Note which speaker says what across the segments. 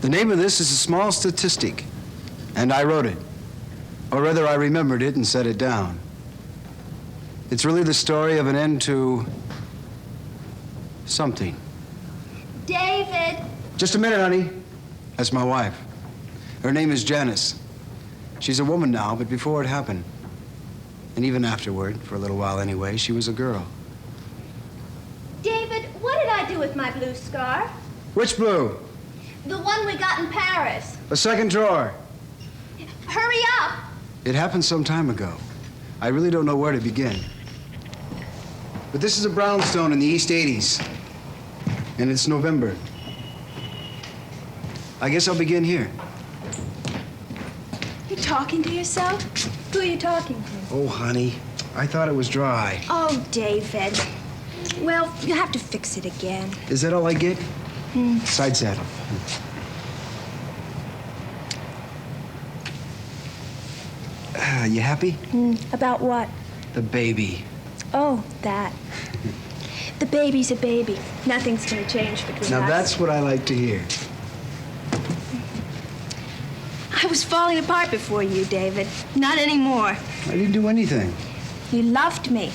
Speaker 1: The name of this is a small statistic, and I wrote it. Or rather, I remembered it and set it down. It's really the story of an end to something.
Speaker 2: David!
Speaker 1: Just a minute, honey. That's my wife. Her name is Janice. She's a woman now, but before it happened, and even afterward, for a little while anyway, she was a girl.
Speaker 2: David, what did I do with my blue scarf?
Speaker 1: Which blue?
Speaker 2: The one we got in Paris.
Speaker 1: The second drawer.
Speaker 2: Hurry up!
Speaker 1: It happened some time ago. I really don't know where to begin. But this is a brownstone in the East 80s. And it's November. I guess I'll begin here.
Speaker 2: You talking to yourself? Who are you talking to?
Speaker 1: Oh, honey, I thought it was dry.
Speaker 2: Oh, David. Well, you'll have to fix it again.
Speaker 1: Is that all I get? Side saddle. You happy?
Speaker 2: About what?
Speaker 1: The baby.
Speaker 2: Oh, that. The baby's a baby. Nothing's gonna change between us.
Speaker 1: Now that's what I like to hear.
Speaker 2: I was falling apart before you, David. Not anymore.
Speaker 1: I didn't do anything.
Speaker 2: You loved me.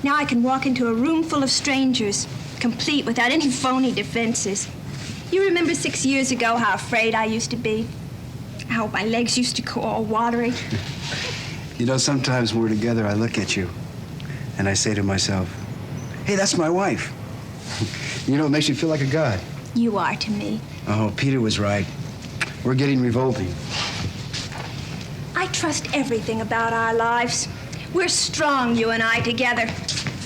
Speaker 2: Now I can walk into a room full of strangers, complete without any phony defenses. You remember 6 years ago how afraid I used to be? How my legs used to go all watery?
Speaker 1: You know, sometimes when we're together, I look at you, and I say to myself, hey, that's my wife. You know, it makes you feel like a god.
Speaker 2: You are to me.
Speaker 1: Oh, Peter was right. We're getting revolting.
Speaker 2: I trust everything about our lives. We're strong, you and I, together.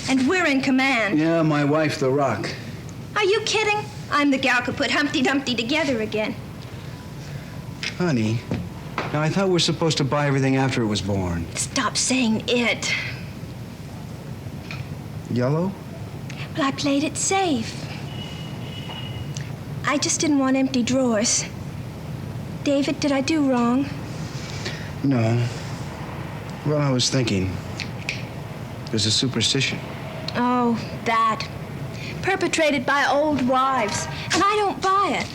Speaker 2: And we're in command.
Speaker 1: Yeah, my wife, the Rock.
Speaker 2: Are you kidding? I'm the gal who put Humpty Dumpty together again.
Speaker 1: Honey, now I thought we were supposed to buy everything after it was born.
Speaker 2: Stop saying it.
Speaker 1: Yellow?
Speaker 2: Well, I played it safe. I just didn't want empty drawers. David, did I do wrong?
Speaker 1: No. Well, I was thinking. There's a superstition.
Speaker 2: Oh, that. Perpetrated by old wives. And I don't buy it.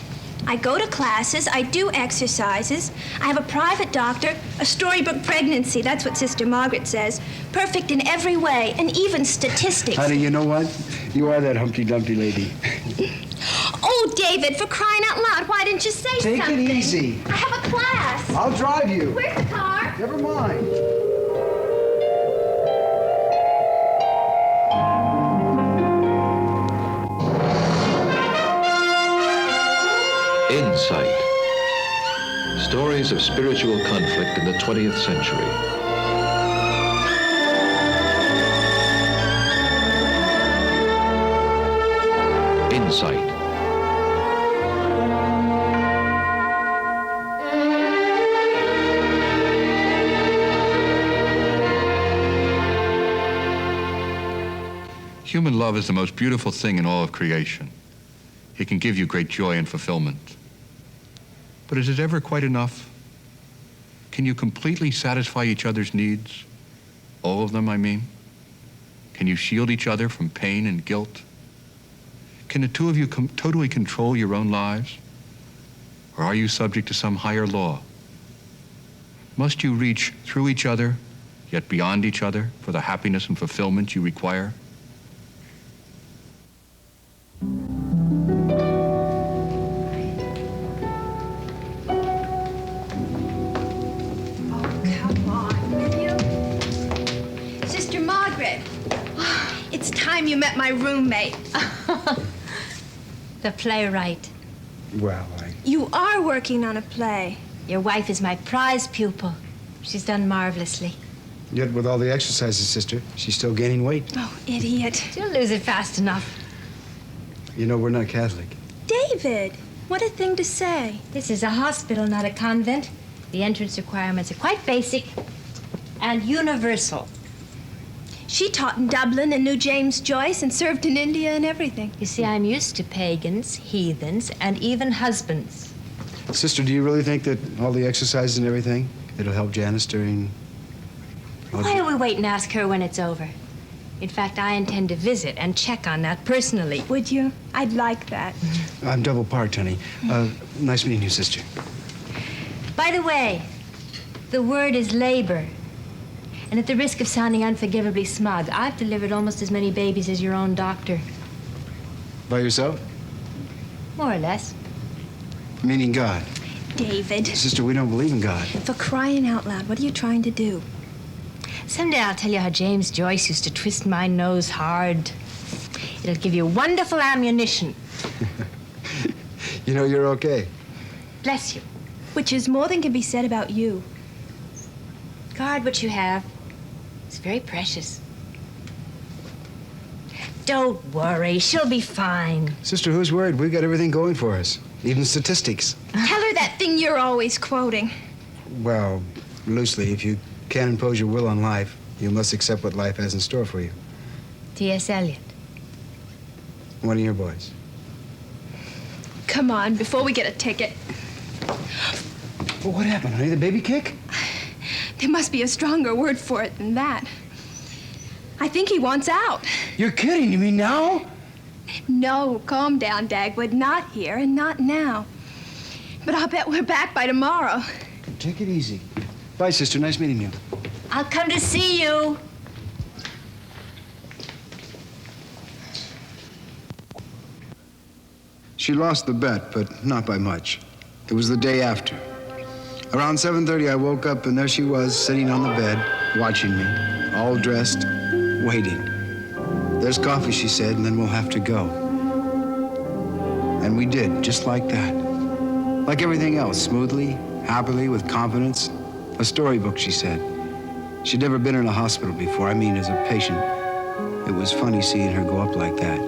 Speaker 2: I go to classes, I do exercises, I have a private doctor, a storybook pregnancy, that's what Sister Margaret says. Perfect in every way, and even statistics.
Speaker 1: Honey, you know what? You are that Humpty Dumpty lady.
Speaker 2: Oh, David, for crying out loud, why didn't you say something?
Speaker 1: Take it easy.
Speaker 2: I have a class.
Speaker 1: I'll drive you.
Speaker 2: Where's the car?
Speaker 1: Never mind.
Speaker 3: Insight. Stories of spiritual conflict in the 20th century. Insight.
Speaker 4: Human love is the most beautiful thing in all of creation. It can give you great joy and fulfillment. But is it ever quite enough? Can you completely satisfy each other's needs? All of them, I mean? Can you shield each other from pain and guilt? Can the two of you totally control your own lives? Or are you subject to some higher law? Must you reach through each other, yet beyond each other, for the happiness and fulfillment you require?
Speaker 2: You met my roommate.
Speaker 5: The playwright.
Speaker 1: Well,
Speaker 2: You are working on a play.
Speaker 5: Your wife is my prize pupil. She's done marvelously.
Speaker 1: Yet with all the exercises, sister, she's still gaining weight.
Speaker 2: Oh, idiot.
Speaker 5: She'll lose it fast enough.
Speaker 1: You know, we're not Catholic.
Speaker 2: David, what a thing to say.
Speaker 5: This is a hospital, not a convent. The entrance requirements are quite basic and universal.
Speaker 2: She taught in Dublin and knew James Joyce and served in India and everything.
Speaker 5: You see, I'm used to pagans, heathens, and even husbands.
Speaker 1: Sister, do you really think that all the exercises and everything, it'll help Janice during...
Speaker 5: Why don't we wait and ask her when it's over? In fact, I intend to visit and check on that personally.
Speaker 2: Would you? I'd like that.
Speaker 1: I'm double parked, honey. Nice meeting you, sister.
Speaker 5: By the way, the word is labor. And at the risk of sounding unforgivably smug, I've delivered almost as many babies as your own doctor.
Speaker 1: By yourself?
Speaker 5: More or less.
Speaker 1: Meaning God.
Speaker 2: David.
Speaker 1: Sister, we don't believe in God.
Speaker 2: For crying out loud, what are you trying to do?
Speaker 5: Someday I'll tell you how James Joyce used to twist my nose hard. It'll give you wonderful ammunition.
Speaker 1: You know, you're okay.
Speaker 5: Bless you.
Speaker 2: Which is more than can be said about you.
Speaker 5: Guard what you have. It's very precious. Don't worry, she'll be fine.
Speaker 1: Sister, who's worried? We've got everything going for us. Even statistics.
Speaker 2: Tell her that thing you're always quoting.
Speaker 1: Well, loosely, if you can't impose your will on life, you must accept what life has in store for you.
Speaker 5: T.S. Eliot.
Speaker 1: One of your boys.
Speaker 2: Come on, before we get a ticket.
Speaker 1: Well, what happened, honey? The baby kick?
Speaker 2: There must be a stronger word for it than that. I think he wants out.
Speaker 1: You're kidding. You mean now?
Speaker 2: No, calm down, Dagwood. Not here and not now. But I'll bet we're back by tomorrow.
Speaker 1: Take it easy. Bye, sister. Nice meeting you.
Speaker 5: I'll come to see you.
Speaker 1: She lost the bet, but not by much. It was the day after. Around 7:30, I woke up, and there she was, sitting on the bed, watching me, all dressed, waiting. There's coffee, she said, and then we'll have to go. And we did, just like that. Like everything else, smoothly, happily, with confidence. A storybook, she said. She'd never been in a hospital before, I mean, as a patient. It was funny seeing her go up like that.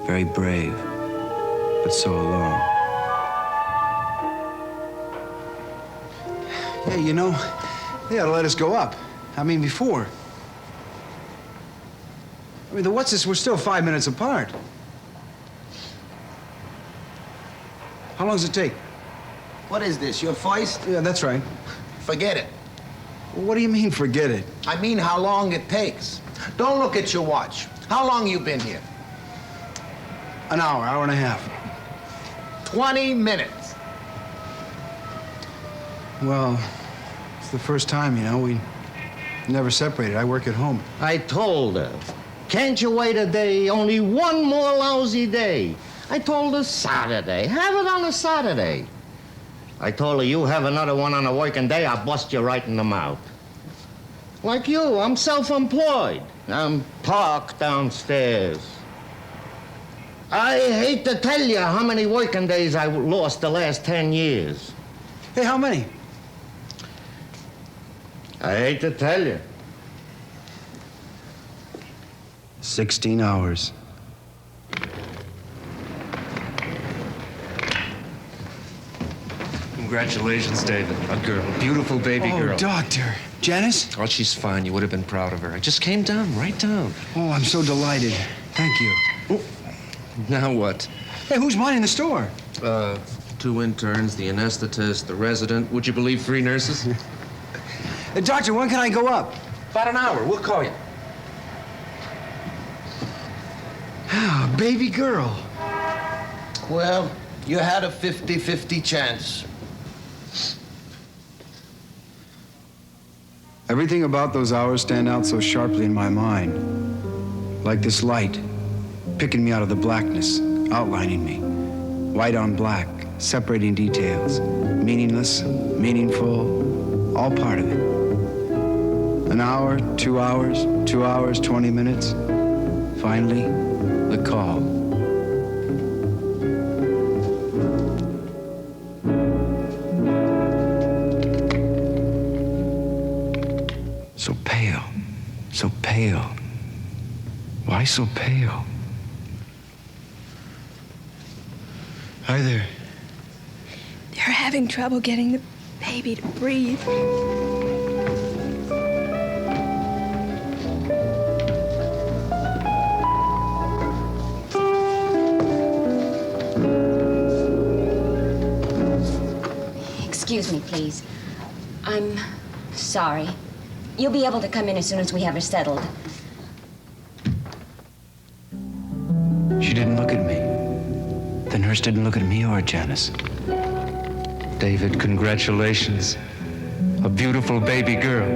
Speaker 1: Very brave, but so alone. Yeah, you know, they ought to let us go up. I mean, before. I mean, the what's-this, we're still 5 minutes apart. How long does it take?
Speaker 6: What is this, your voice?
Speaker 1: Yeah, that's right.
Speaker 6: Forget it.
Speaker 1: What do you mean, forget it?
Speaker 6: I mean how long it takes. Don't look at your watch. How long you been here?
Speaker 1: An hour and a half.
Speaker 6: 20 minutes.
Speaker 1: Well, it's the first time, you know, we never separated. I work at home.
Speaker 6: I told her. Can't you wait a day? Only one more lousy day. I told her Saturday. Have it on a Saturday. I told her, you have another one on a working day, I'll bust you right in the mouth. Like you, I'm self-employed. I'm parked downstairs. I hate to tell you how many working days I lost the last 10 years.
Speaker 1: Hey, how many?
Speaker 6: I hate to tell you.
Speaker 1: 16 hours.
Speaker 7: Congratulations, David. A girl, a beautiful baby girl.
Speaker 1: Oh, doctor. Janice?
Speaker 7: Oh, she's fine. You would have been proud of her. I just came down, right down.
Speaker 1: Oh, I'm so delighted. Thank you.
Speaker 7: Oh. Now what?
Speaker 1: Hey, who's minding the store?
Speaker 7: 2 interns, the anesthetist, the resident. Would you believe 3 nurses?
Speaker 1: Doctor, when can I go up?
Speaker 7: About an hour. We'll call you.
Speaker 1: Ah, baby girl.
Speaker 6: Well, you had a 50-50 chance.
Speaker 1: Everything about those hours stand out so sharply in my mind. Like this light, picking me out of the blackness, outlining me. White on black, separating details. Meaningless, meaningful, all part of it. An hour, 2 hours, 2 hours, 20 minutes. Finally, the call. So pale, so pale. Why so pale? Hi there.
Speaker 2: They're having trouble getting the baby to breathe.
Speaker 8: Excuse me, please. I'm sorry. You'll be able to come in as soon as we have her settled.
Speaker 1: nurse didn't look at me or Janice.
Speaker 9: David, congratulations. A beautiful baby girl.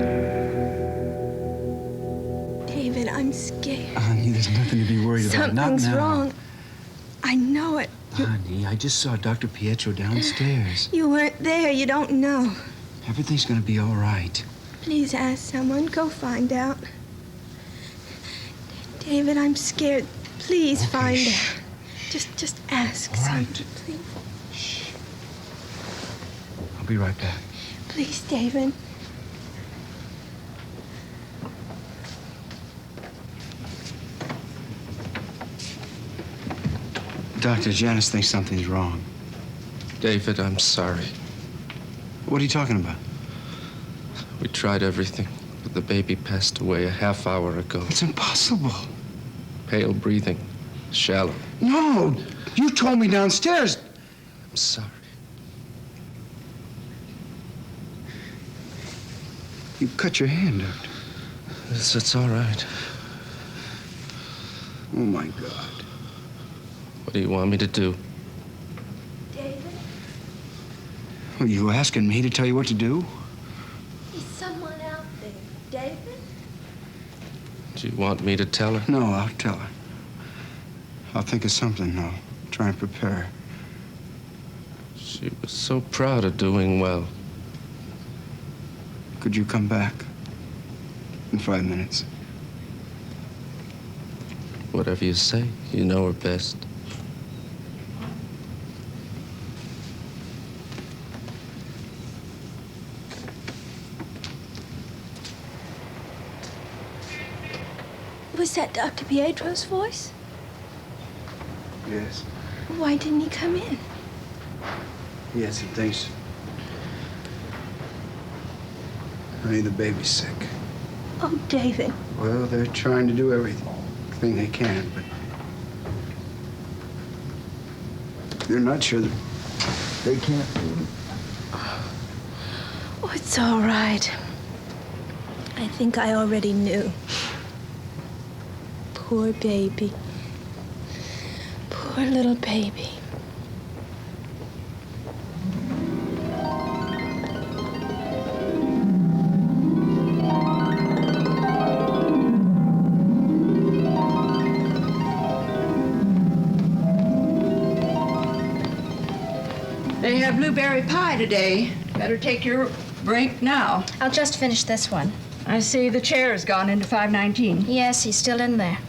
Speaker 2: David, I'm scared.
Speaker 1: Honey, there's nothing to be worried about. Not
Speaker 2: Something's
Speaker 1: now.
Speaker 2: wrong. I know it.
Speaker 1: Honey, I just saw Dr. Pietro downstairs.
Speaker 2: You weren't there. You don't know.
Speaker 1: Everything's gonna be all right.
Speaker 2: Please ask someone. Go find out. David, I'm scared. Please find out. Just ask someone, please.
Speaker 1: Shh. I'll be right back.
Speaker 2: Please, David.
Speaker 1: Doctor, Janice thinks something's wrong.
Speaker 7: David, I'm sorry.
Speaker 1: What are you talking about?
Speaker 7: We tried everything, but the baby passed away a half hour ago.
Speaker 1: It's impossible.
Speaker 7: Pale breathing, shallow.
Speaker 1: No, you told me downstairs.
Speaker 7: I'm sorry.
Speaker 1: You cut your hand, Doctor.
Speaker 7: It's all right.
Speaker 1: Oh, my God.
Speaker 7: What do you want me to do?
Speaker 2: David?
Speaker 1: Are you asking me to tell you what to do?
Speaker 2: Is someone out there? David?
Speaker 7: Do you want me to tell her?
Speaker 1: No, I'll tell her. I'll think of something. I'll try and prepare her.
Speaker 7: She was so proud of doing well.
Speaker 1: Could you come back in 5 minutes?
Speaker 7: Whatever you say, you know her best.
Speaker 2: Was that Dr. Pietro's voice?
Speaker 1: Yes.
Speaker 2: Why didn't he come in?
Speaker 1: Yes, he thinks. Honey, the baby's sick.
Speaker 2: Oh, David.
Speaker 1: Well, they're trying to do everything they can, but they're not sure that they can't.
Speaker 2: Oh, it's all right. I think I already knew. Poor baby. Poor little baby.
Speaker 10: They have blueberry pie today. Better take your break now.
Speaker 8: I'll just finish this one.
Speaker 10: I see the chair's gone into 519.
Speaker 8: Yes, he's still in there.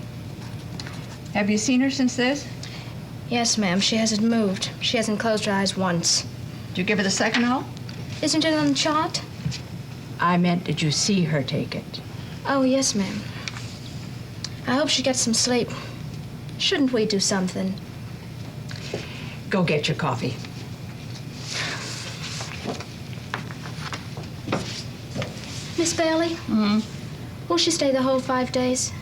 Speaker 10: Have you seen her since this?
Speaker 8: Yes, ma'am. She hasn't moved. She hasn't closed her eyes once.
Speaker 10: Did you give her the second hole?
Speaker 8: Isn't it on the chart?
Speaker 10: I meant, did you see her take it?
Speaker 8: Oh, yes, ma'am. I hope she gets some sleep. Shouldn't we do something?
Speaker 10: Go get your coffee.
Speaker 8: Miss Bailey? Will she stay the whole 5 days?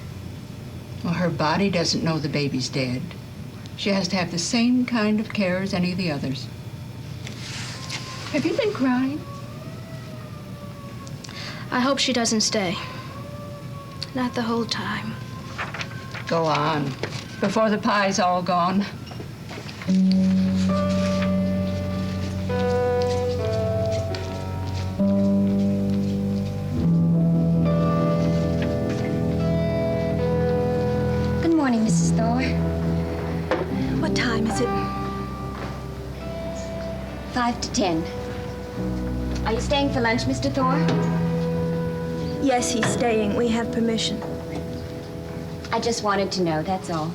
Speaker 10: Well, her body doesn't know the baby's dead. She has to have the same kind of care as any of the others. Have you been crying?
Speaker 8: I hope she doesn't stay. Not the whole time.
Speaker 10: Go on, before the pie's all gone.
Speaker 8: Good morning, Mrs. Thor.
Speaker 2: What time is it?
Speaker 8: 5 to 10. Are you staying for lunch, Mr. Thor?
Speaker 2: Yes, he's staying. We have permission.
Speaker 8: I just wanted to know, that's all.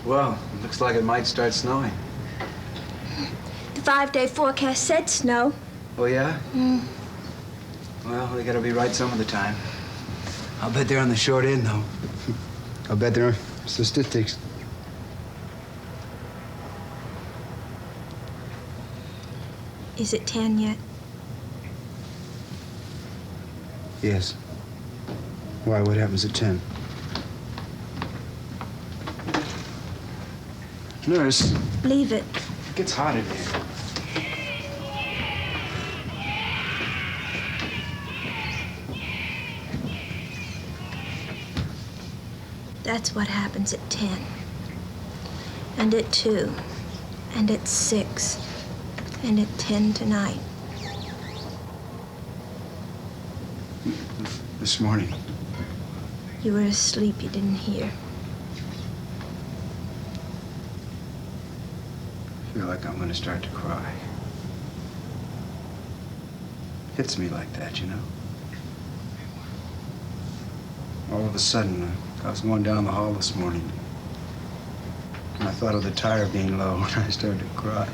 Speaker 1: Well, it looks like it might start snowing.
Speaker 2: The 5-day forecast said snow.
Speaker 1: Oh, yeah? Well, they gotta be right some of the time. I'll bet they're on the short end, though. I'll bet they're statistics.
Speaker 2: Is it 10 yet?
Speaker 1: Yes. Why, what happens at 10? Nurse.
Speaker 2: Leave it.
Speaker 1: It gets hot in here.
Speaker 2: That's what happens at 10. And at 2. And at 6. And at 10 tonight.
Speaker 1: This morning.
Speaker 2: You were asleep, you didn't hear.
Speaker 1: I feel like I'm gonna start to cry. Hits me like that, you know? All of a sudden, I was going down the hall this morning, and I thought of the tire being low, and I started to cry.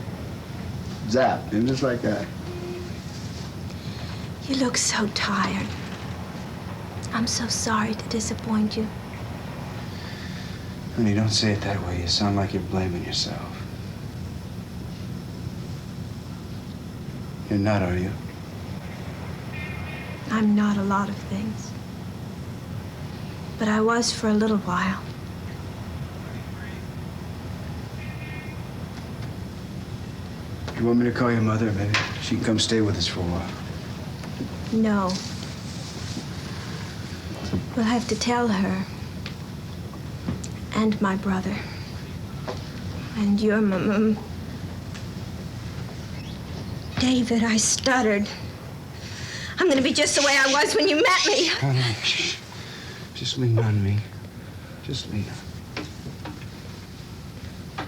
Speaker 1: Zap, and just like that.
Speaker 2: You look so tired. I'm so sorry to disappoint you.
Speaker 1: Honey, don't say it that way. You sound like you're blaming yourself. You're not, are you?
Speaker 2: I'm not a lot of things. But I was for a little while.
Speaker 1: You want me to call your mother? Maybe she can come stay with us for a while.
Speaker 2: No. We'll have to tell her. And my brother. And your mom. David, I stuttered. I'm gonna be just the way I was when you met me.
Speaker 1: Honey, just lean on me. Just lean on.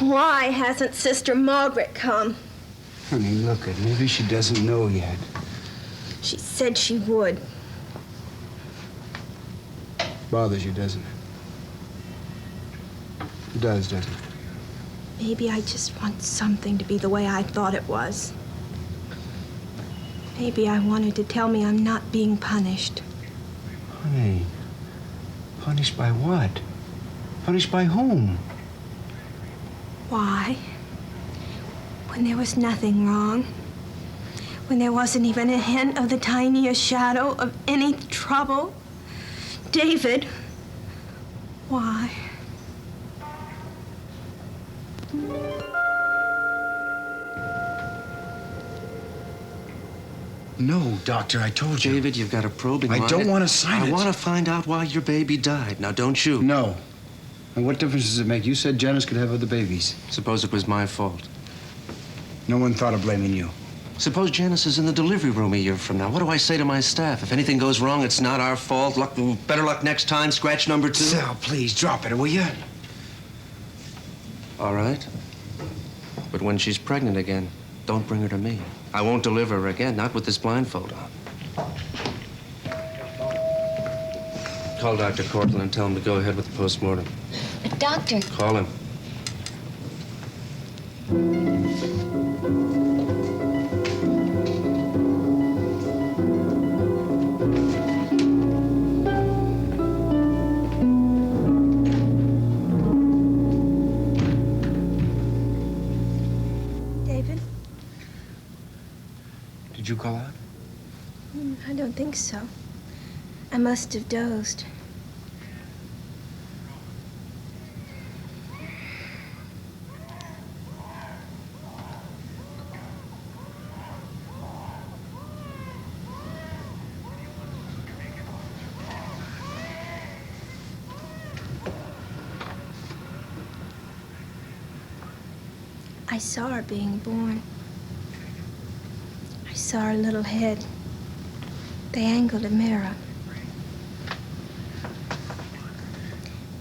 Speaker 2: Why hasn't Sister Margaret come?
Speaker 1: Honey, look at maybe she doesn't know yet.
Speaker 2: She said she would.
Speaker 1: Bothers you, doesn't it? It does, doesn't it?
Speaker 2: Maybe I just want something to be the way I thought it was. Maybe I wanted to tell me I'm not being punished.
Speaker 1: Honey, punished by what? Punished by whom?
Speaker 2: Why? When there was nothing wrong. When there wasn't even a hint of the tiniest shadow of any trouble. David, why?
Speaker 1: No, Doctor, I told you.
Speaker 7: David, you've got a probing
Speaker 1: I
Speaker 7: line.
Speaker 1: don't want to sign it.
Speaker 7: I want to find out why your baby died. Now, don't you?
Speaker 1: No. And what difference does it make? You said Janice could have other babies.
Speaker 7: Suppose it was my fault.
Speaker 1: No one thought of blaming you.
Speaker 7: Suppose Janice is in the delivery room a year from now. What do I say to my staff? If anything goes wrong, it's not our fault. Better luck next time. Scratch number 2.
Speaker 1: Sal, please, drop it, will you?
Speaker 7: All right. But when she's pregnant again, don't bring her to me. I won't deliver her again, not with this blindfold on. Call Dr. Cortland and tell him to go ahead with the postmortem.
Speaker 5: But doctor...
Speaker 7: Call him.
Speaker 2: David?
Speaker 1: Did you call out?
Speaker 2: I don't think so. I must have dozed. I saw her being born. I saw her little head. They angled a mirror.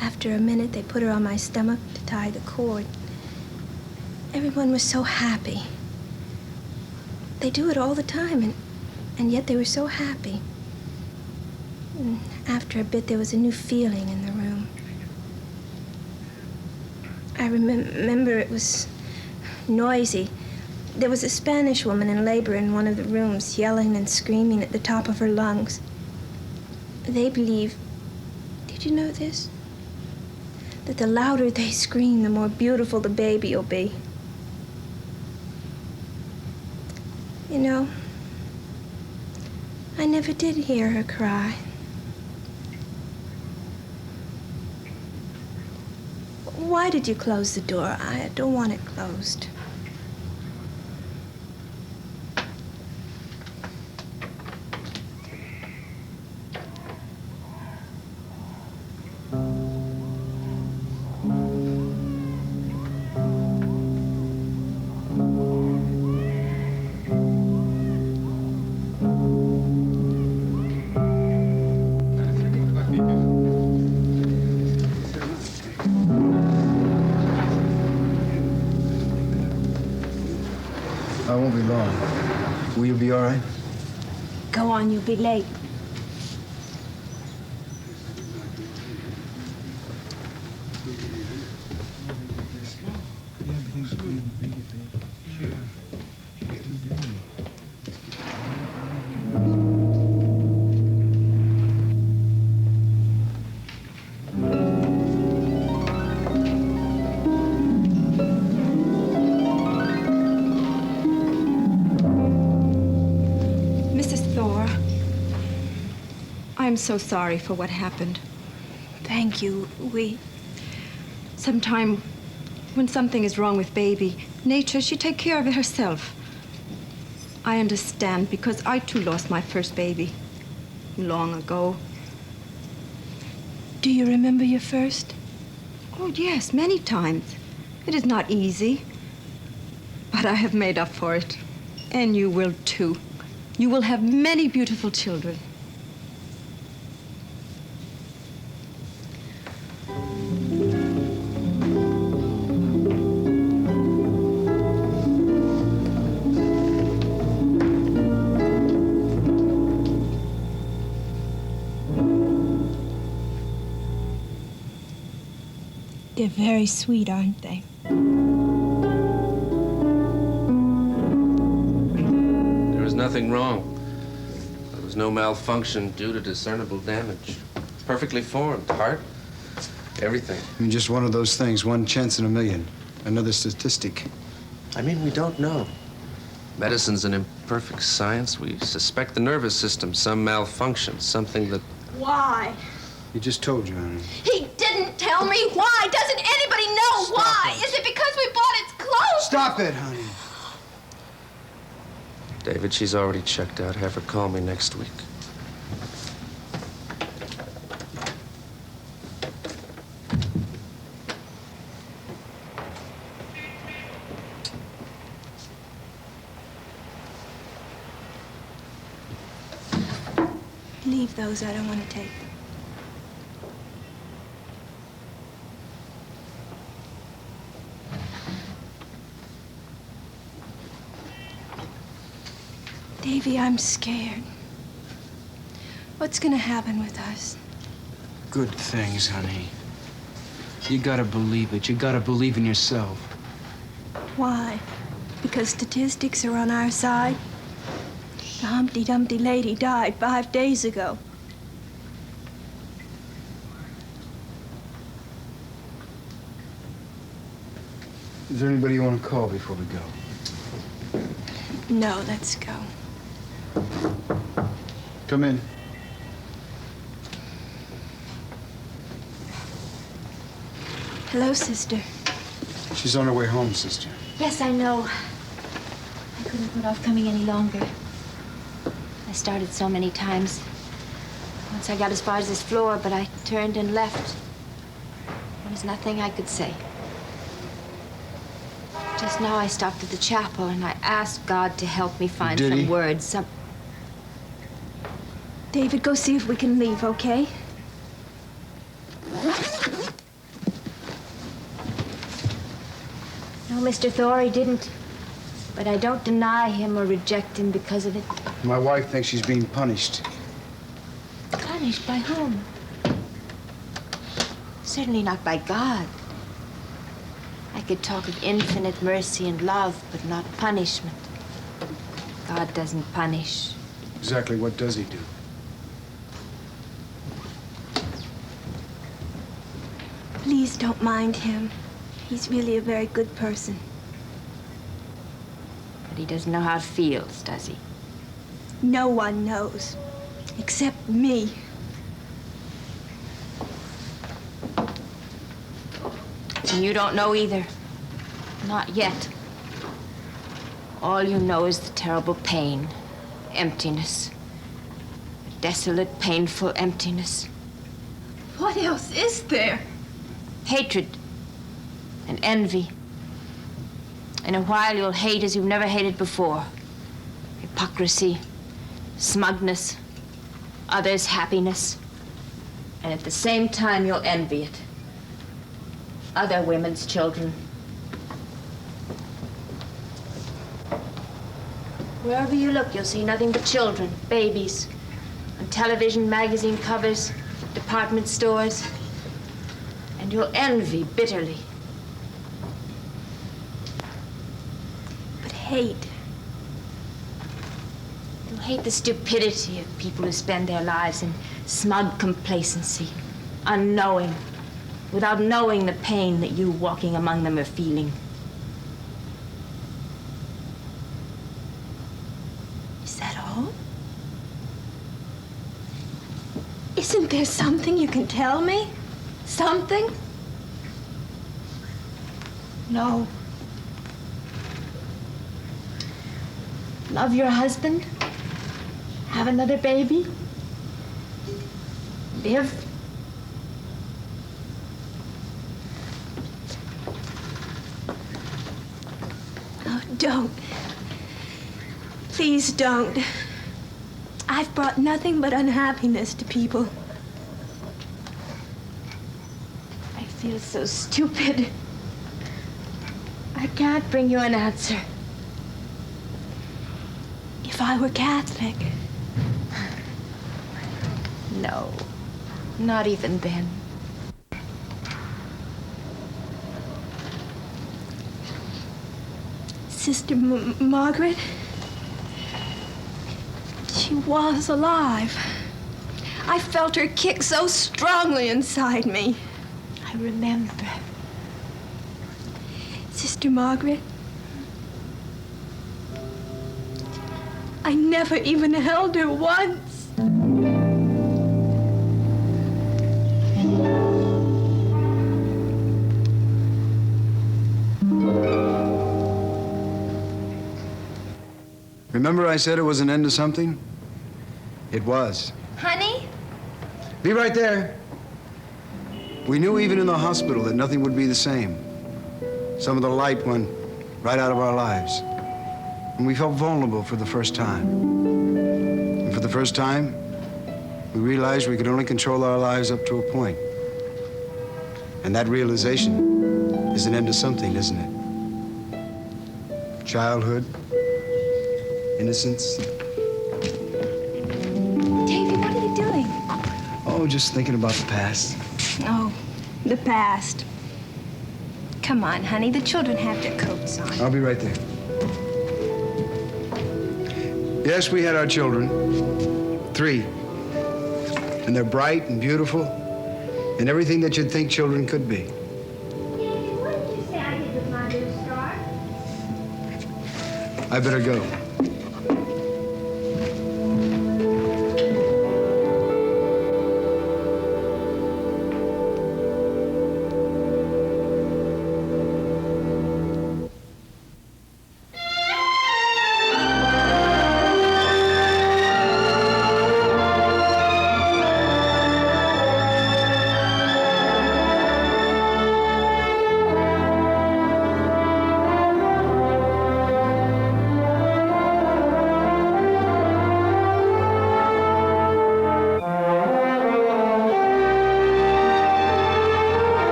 Speaker 2: After a minute, they put her on my stomach to tie the cord. Everyone was so happy. They do it all the time, and yet they were so happy. And after a bit, there was a new feeling in the room. I remember it was noisy. There was a Spanish woman in labor in one of the rooms, yelling and screaming at the top of her lungs. They believe, did you know this? That the louder they scream, the more beautiful the baby will be. You know, I never did hear her cry. Why did you close the door? I don't want it closed.
Speaker 1: long. Will you be all right?
Speaker 2: Go on, you'll be late.
Speaker 11: I'm so sorry for what happened.
Speaker 2: Thank you.
Speaker 11: Sometime when something is wrong with baby, nature, she take care of it herself. I understand because I too lost my first baby long ago.
Speaker 2: Do you remember your first?
Speaker 11: Oh, yes, many times. It is not easy, but I have made up for it. And you will too. You will have many beautiful children.
Speaker 2: They're very sweet, aren't they?
Speaker 7: There was nothing wrong. There was no malfunction due to discernible damage. Perfectly formed, heart, everything.
Speaker 1: I mean, just one of those things, one chance in a million. Another statistic.
Speaker 7: I mean, we don't know. Medicine's an imperfect science. We suspect the nervous system, some malfunction, something that...
Speaker 2: Why?
Speaker 1: He just told you, honey.
Speaker 2: He didn't tell me why. Doesn't anybody know why? Is it because we bought its clothes?
Speaker 1: Stop it, honey.
Speaker 7: David, she's already checked out. Have her call me next week.
Speaker 2: Leave those. I don't want to take them. Davey, I'm scared. What's gonna happen with us?
Speaker 1: Good things, honey. You gotta believe it. You gotta believe in yourself.
Speaker 2: Why? Because statistics are on our side? The Humpty Dumpty lady died 5 days ago.
Speaker 1: Is there anybody you want to call before we go?
Speaker 2: No, let's go.
Speaker 1: Come in.
Speaker 2: Hello, sister.
Speaker 1: She's on her way home, sister.
Speaker 5: Yes, I know. I couldn't put off coming any longer. I started so many times. Once I got as far as this floor, but I turned and left. There was nothing I could say. Just now I stopped at the chapel and I asked God to help me find
Speaker 1: Did he?
Speaker 5: some words,
Speaker 2: David, go see if we can leave, okay?
Speaker 5: No, Mr. Thor, he didn't. But I don't deny him or reject him because of it.
Speaker 1: My wife thinks she's being punished.
Speaker 5: Punished by whom? Certainly not by God. I could talk of infinite mercy and love, but not punishment. God doesn't punish.
Speaker 1: Exactly what does he do?
Speaker 2: Please don't mind him. He's really a very good person.
Speaker 5: But he doesn't know how it feels, does he?
Speaker 2: No one knows, except me.
Speaker 5: And you don't know either. Not yet. All you know is the terrible pain, emptiness. A desolate, painful emptiness.
Speaker 2: What else is there?
Speaker 5: Hatred and envy. In a while, you'll hate as you've never hated before. Hypocrisy, smugness, others' happiness. And at the same time, you'll envy it. Other women's children. Wherever you look, you'll see nothing but children, babies, on television, magazine covers, department stores. And you'll envy bitterly.
Speaker 2: But hate.
Speaker 5: You'll hate the stupidity of people who spend their lives in smug complacency, unknowing, without knowing the pain that you walking among them are feeling.
Speaker 2: Is that all? Isn't there something you can tell me? Something?
Speaker 5: No. Love your husband? Have another baby? Live?
Speaker 2: Oh, don't. Please don't. I've brought nothing but unhappiness to people.
Speaker 5: I feel so stupid. I can't bring you an answer.
Speaker 2: If I were Catholic.
Speaker 5: No, not even then.
Speaker 2: Sister Margaret, she was alive. I felt her kick so strongly inside me.
Speaker 5: I remember.
Speaker 2: Sister Margaret, I never even held her once.
Speaker 1: Remember I said it was an end to something? It was.
Speaker 2: Honey?
Speaker 1: Be right there. We knew even in the hospital that nothing would be the same. Some of the light went right out of our lives. And we felt vulnerable for the first time. And for the first time, we realized we could only control our lives up to a point. And that realization is an end to something, isn't it? Childhood, innocence.
Speaker 2: Davey, what are you doing?
Speaker 1: Oh, just thinking about the past.
Speaker 2: Oh, the past. Come on, honey. The children have their coats on.
Speaker 1: I'll be right there. Yes, we had our children. 3. And they're bright and beautiful and everything that you'd think children could be.
Speaker 2: What did you say I did with my little star?
Speaker 1: I better go.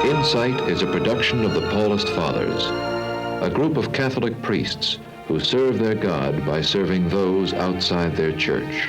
Speaker 3: Insight is a production of the Paulist Fathers, a group of Catholic priests who serve their God by serving those outside their church.